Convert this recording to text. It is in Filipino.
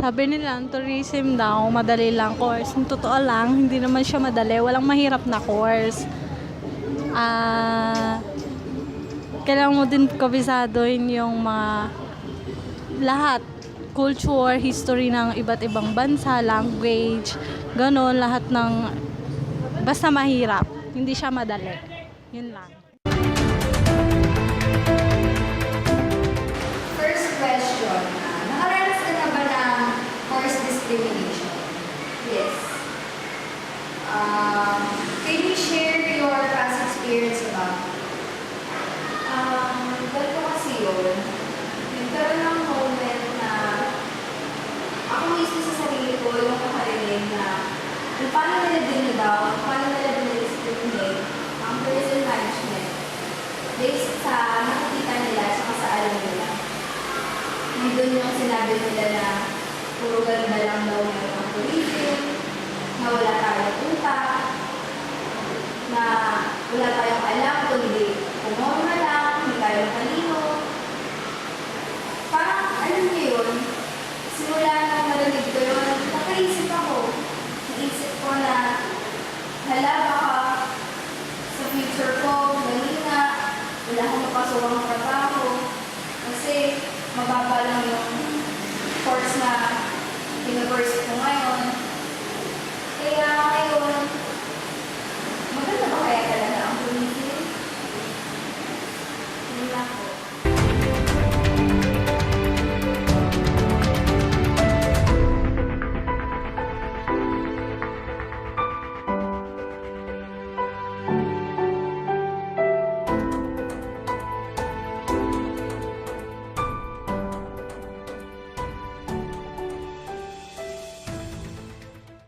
Sabi nila, ang tourism daw, madali lang course. Yung totoo lang, hindi naman siya madali. Walang mahirap na course. Kailangan mo din kabisadohin yung mga lahat. Culture, history ng iba't ibang bansa, language, ganon, lahat ng basta mahirap. Hindi siya madali. Yun lang. First question, nakaranas ka na ba ng course discrimination? Yes. Can you share your past experience about it? Ganito kasi yun, nagkaroon ng moment na ako mismo sa sarili ko yung nakarinig na kung paano nila dinibaw, paano nila dinidiscriminate ang person management based sa nakikita nila at sa alam nila. Nandun yung sinabi nila na puro ganda lang daw meron ang tourism, na wala tayong utak, na wala tayong alam kundi kumorma,